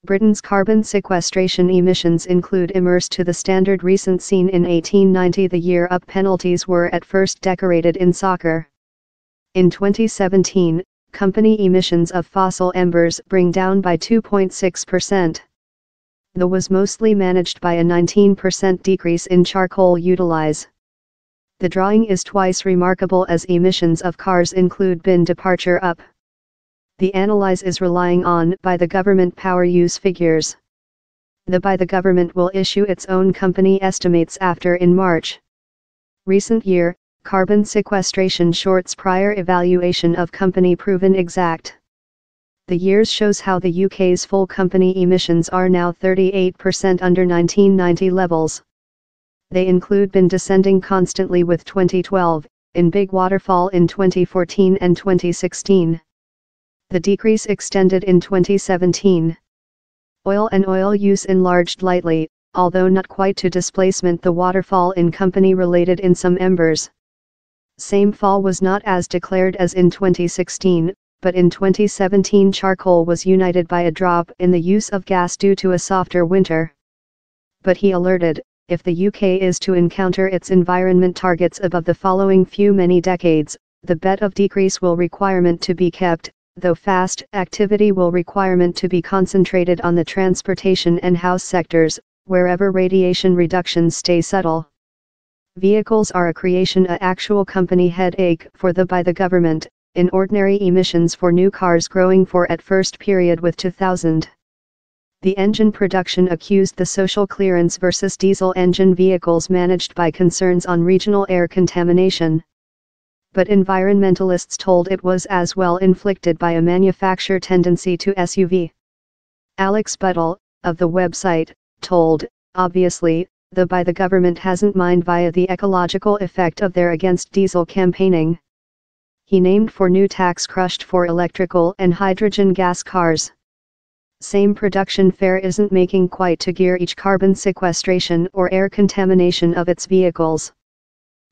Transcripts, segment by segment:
Britain's carbon sequestration emissions include immersed to the standard recent seen in 1890. The year up penalties were at first decorated in soccer. In 2017, company emissions of fossil embers bring down by 2.6%. The was mostly managed by a 19% decrease in charcoal utilize. The drawing is twice remarkable as emissions of cars include bin departure up. The analyze is relying on by the government power use figures. By the government will issue its own company estimates after in March. Recent year, carbon sequestration shorts prior evaluation of company proven exact. The years shows how the UK's full company emissions are now 38% under 1990 levels. They include been descending constantly with 2012, in big waterfall in 2014 and 2016. The decrease extended in 2017. Oil and oil use enlarged lightly, although not quite to displacement the waterfall in company related in some embers. Same fall was not as declared as in 2016, but in 2017 charcoal was united by a drop in the use of gas due to a softer winter. But he alerted, if the UK is to encounter its environment targets above the following few many decades, the bet of decrease will requirement to be kept, though fast activity will requirement to be concentrated on the transportation and house sectors, wherever radiation reductions stay subtle. Vehicles are a creation a actual company headache for by the government, in ordinary emissions for new cars growing for at first period with 2000. The engine production accused the social clearance versus diesel engine vehicles managed by concerns on regional air contamination. But environmentalists told it was as well inflicted by a manufacturer tendency to SUV. Alex Buttle, of the website, told, obviously, by the government hasn't mind via the ecological effect of their against diesel campaigning. He named for new tax crushed for electrical and hydrogen gas cars. Same production fare isn't making quite to gear each carbon sequestration or air contamination of its vehicles.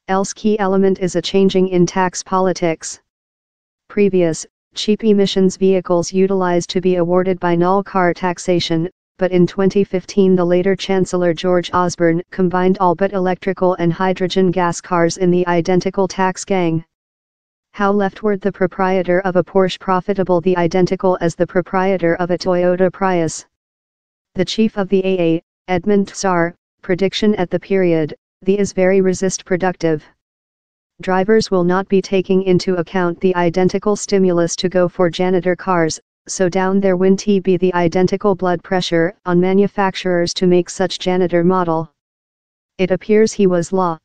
Else key element is a changing in tax politics. Previous, cheap emissions vehicles utilized to be awarded by null car taxation, but in 2015 the later Chancellor George Osborne combined all but electrical and hydrogen gas cars in the identical tax gang. How leftward the proprietor of a Porsche profitable the identical as the proprietor of a Toyota Prius. The chief of the AA, Edmund Tsar, prediction at the period, the is very resist productive. Drivers will not be taking into account the identical stimulus to go for janitor cars, so down there win be the identical blood pressure on manufacturers to make such janitor model. It appears he was law.